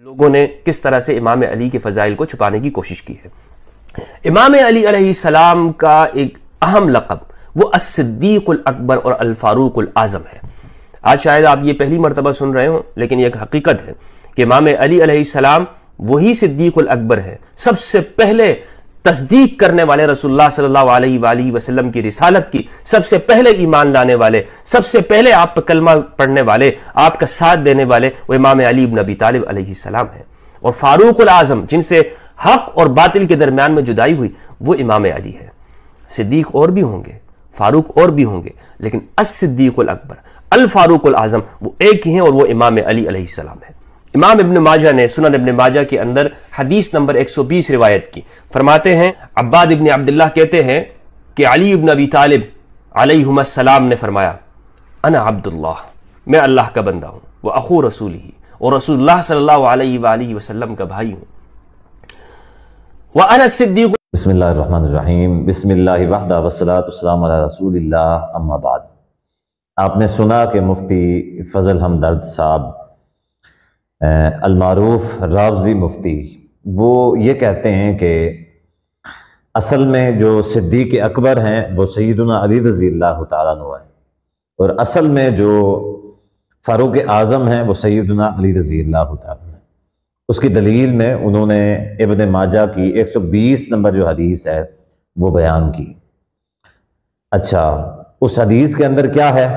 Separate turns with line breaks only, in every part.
لوگوں نے کس طرح سے امام علی کے فضائل کو چھپانے کی کوشش کی ہے۔ امام علی علیہ السلام کا ایک اہم لقب وہ الصدیق الاکبر اور الفاروق الاعظم ہے۔ آج شاید آپ یہ پہلی مرتبہ سن رہے ہوں، لیکن یہ ایک حقیقت ہے کہ امام علی علیہ السلام وہی صدیق الاکبر ہے، سب سے پہلے تصدیق کرنے والے رسول اللہ صلی اللہ علیہ وآلہ وسلم کی رسالت کی، سب سے پہلے ایمان لانے والے، سب سے پہلے آپ پہ کلمہ پڑھنے والے، آپ کا ساتھ دینے والے وہ امام علی بن ابی طالب علیہ السلام ہیں۔ اور فاروق الاعظم، جن سے حق اور باطل کے درمیان میں جدائی ہوئی، وہ امام علی ہے۔ صدیق اور بھی ہوں گے، فاروق اور بھی ہوں گے، لیکن الصدیق الاکبر الفاروق الاعظم وہ ایک ہی ہیں، اور وہ امام علی علیہ السلام ہے۔ امام ابن ماجہ نے سنن ابن ماجہ کے اندر حدیث نمبر 120 روایت کی، فرماتے ہیں عباد ابن عبداللہ کہتے ہیں کہ علی ابن ابی طالب علیہم السلام نے فرمایا انا عبداللہ، میں اللہ کا بندہ ہوں، وہ اخو رسول ہی، اور رسول اللہ صلی اللہ علیہ وآلہ وسلم کا بھائی ہوں، وَأَنَا الصِّدِّيقُ۔
بسم اللہ الرحمن الرحیم، بسم اللہ وحدہ والصلاة والسلام علی رسول اللہ، اما بعد۔ آپ نے سنا کہ مفتی فضل ہمدرد صاحب المعروف رافضی مفتی، وہ یہ کہتے ہیں کہ اصل میں جو صدیق اکبر ہیں وہ سیدنا علی رضی اللہ تعالیٰ عنہ ہیں، اور اصل میں جو فاروق اعظم ہیں وہ سیدنا علی رضی اللہ تعالیٰ عنہ ہیں۔ اس کی دلیل میں انہوں نے ابن ماجہ کی 120 نمبر جو حدیث ہے وہ بیان کی۔ اچھا، اس حدیث کے اندر کیا ہے؟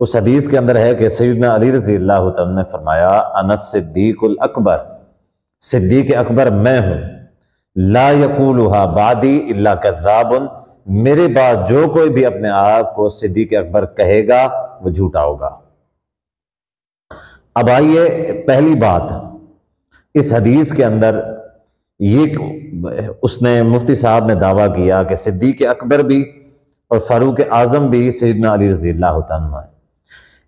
اس حدیث کے اندر ہے کہ سیدنا علی رضی اللہ تعالیٰ نے فرمایا انا الصدیق الاکبر، صدیق اکبر میں ہوں، لا یقولها بعدی الا کذاب، میرے بعد جو کوئی بھی اپنے آپ کو صدیق اکبر کہے گا وہ جھوٹا ہوگا۔ اب آئیے، پہلی بات، اس حدیث کے اندر یہ اس نے مفتی صاحب نے دعویٰ کیا کہ صدیق اکبر بھی اور فاروق اعظم بھی سیدنا علی رضی اللہ تعالیٰ عنہ ہے۔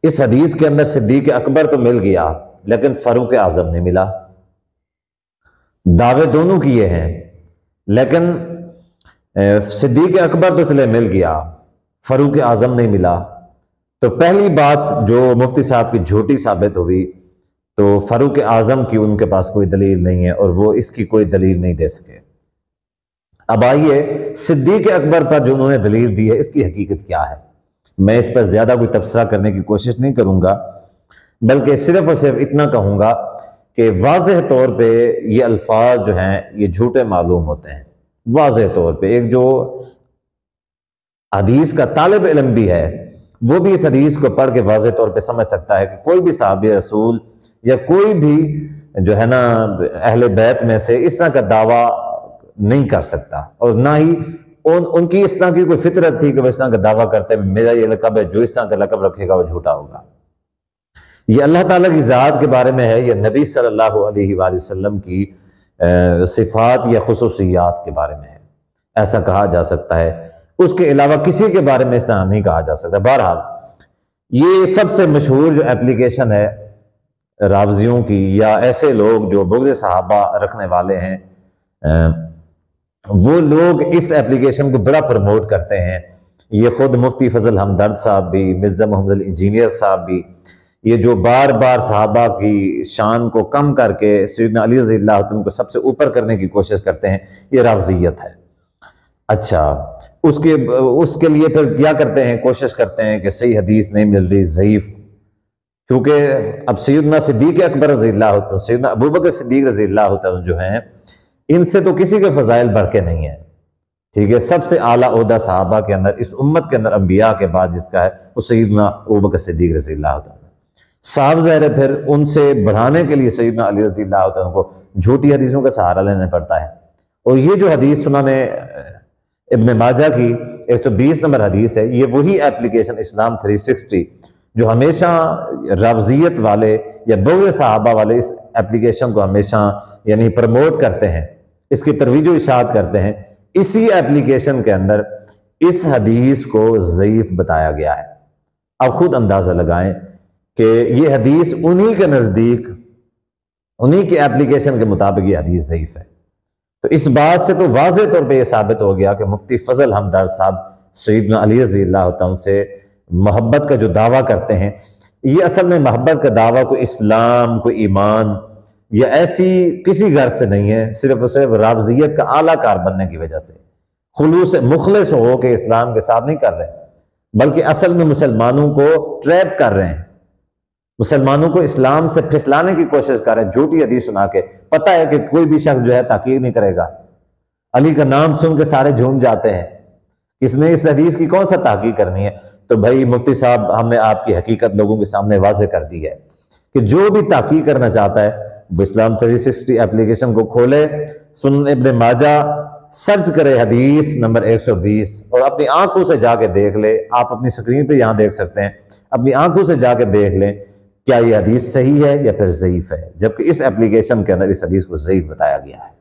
اس حدیث کے اندر صدیق اکبر تو مل گیا، لیکن فاروق اعظم نہیں ملا۔ دعوے دونوں کیے ہیں، لیکن صدیق اکبر تو چلے مل گیا، فاروق اعظم نہیں ملا۔ تو پہلی بات جو مفتی صاحب کی جھوٹی ثابت ہوئی، تو فاروق اعظم کی ان کے پاس کوئی دلیل نہیں ہے، اور وہ اس کی کوئی دلیل نہیں دے سکے۔ اب آئیے، صدیق اکبر پر جو انہوں نے دلیل دی ہے اس کی حقیقت کیا ہے؟ میں اس پر زیادہ کوئی تبصرہ کرنے کی کوشش نہیں کروں گا، بلکہ صرف اور صرف اتنا کہوں گا کہ واضح طور پہ یہ الفاظ جو ہیں یہ جھوٹے معلوم ہوتے ہیں۔ واضح طور پہ ایک جو حدیث کا طالب علم بھی ہے وہ بھی اس حدیث کو پڑھ کے واضح طور پہ سمجھ سکتا ہے کہ کوئی بھی صحابی رسول یا کوئی بھی جو ہے نا اہل بیت میں سے اس طرح کا دعویٰ نہیں کر سکتا، اور نہ ہی ان کی اس طرح کی کوئی فطرت تھی کہ وہ اس طرح کا دعویٰ کرتے ہیں میرا یہ لقب ہے، جو اس طرح کا لقب رکھے گا وہ جھوٹا ہوگا۔ یہ اللہ تعالیٰ کی ذات کے بارے میں ہے، یہ نبی صلی اللہ علیہ وآلہ وسلم کی صفات یا خصوصیات کے بارے میں ہے، ایسا کہا جا سکتا ہے۔ اس کے علاوہ کسی کے بارے میں اس طرح نہیں کہا جا سکتا۔ بہرحال یہ سب سے مشہور جو اپلیکیشن ہے رافضیوں کی، یا ایسے لوگ جو بغض صحابہ رکھنے والے ہیں، وہ لوگ اس اپلیکیشن کو بڑا پروموٹ کرتے ہیں۔ یہ خود مفتی فضل ہمدرد صاحب بھی، مرزا محمد الانجینئر صاحب بھی، یہ جو بار بار صحابہ کی شان کو کم کر کے سیدنا علی رضی اللہ عنہ کو سب سے اوپر کرنے کی کوشش کرتے ہیں، یہ رافضیت ہے۔ اچھا، اس کے لیے پھر کیا کرتے ہیں؟ کوشش کرتے ہیں کہ صحیح حدیث نہیں مل رہی، ضعیف، کیونکہ اب سیدنا صدیق اکبر رضی اللہ عنہ، سیدنا ابوبکر صدیق رضی اللہ عنہ جو ہیں، ان سے تو کسی کے فضائل بڑھ کے نہیں ہیں، ٹھیک ہے؟ سب سے اعلیٰ عہدہ صحابہ کے اندر، اس امت کے اندر انبیاء کے بعد جس کا ہے وہ سیدنا ابوبکر صدیق رضی اللہ عنہ۔ صاحب ظاہر ہے پھر ان سے بڑھانے کے لیے سیدنا علی رضی اللہ عنہ کو جھوٹی حدیثوں کا سہارا لینا پڑتا ہے۔ اور یہ جو حدیث سنن ابن ماجہ کی 120 نمبر حدیث ہے، یہ وہی اپلیکیشن اسلام 360 جو ہمیشہ رافضیت والے یا بغض صحابہ والے اس اپلیکیشن کو ہمیشہ یعنی پروموٹ کرتے ہیں، اس کی ترویج و اشاعت کرتے ہیں، اسی اپلیکیشن کے اندر اس حدیث کو ضعیف بتایا گیا ہے۔ اب خود اندازہ لگائیں کہ یہ حدیث انہی کے نزدیک، انہی کے اپلیکیشن کے مطابق یہ حدیث ضعیف ہے۔ تو اس بات سے تو واضح طور پہ یہ ثابت ہو گیا کہ مفتی فضل ہمدرد صاحب سیدنا علی رضی اللہ عنہ سے محبت کا جو دعویٰ کرتے ہیں، یہ اصل میں محبت کا دعویٰ کوئی اسلام، کوئی ایمان یہ ایسی کسی غرض سے نہیں ہے، صرف اور صرف رافضیت کا اعلیٰ کار بننے کی وجہ سے، خلوص مخلص ہو کہ اسلام کے ساتھ نہیں کر رہے، بلکہ اصل میں مسلمانوں کو ٹریپ کر رہے ہیں، مسلمانوں کو اسلام سے پھسلانے کی کوشش کر رہے ہیں، جھوٹی حدیث سنا کے۔ پتہ ہے کہ کوئی بھی شخص جو ہے تحقیق نہیں کرے گا، علی کا نام سن کے سارے جھوم جاتے ہیں، کس نے اس حدیث کی کون سا تحقیق کرنی ہے؟ تو بھائی مفتی صاحب، ہم نے آپ کی حقیقت لوگوں کے سامنے واضح کر دی ہے کہ جو بھی تحقیق کرنا چاہتا ہے وہ اسلام 360 اپلیکیشن کو کھولے، سنن ابن ماجہ سرچ کرے حدیث نمبر 120 اور اپنی آنکھوں سے جا کے دیکھ لے۔ آپ اپنی سکرین پہ یہاں دیکھ سکتے ہیں، اپنی آنکھوں سے جا کے دیکھ لیں کیا یہ حدیث صحیح ہے یا پھر ضعیف ہے، جبکہ اس اپلیکیشن کے اندر اس حدیث کو ضعیف بتایا گیا ہے۔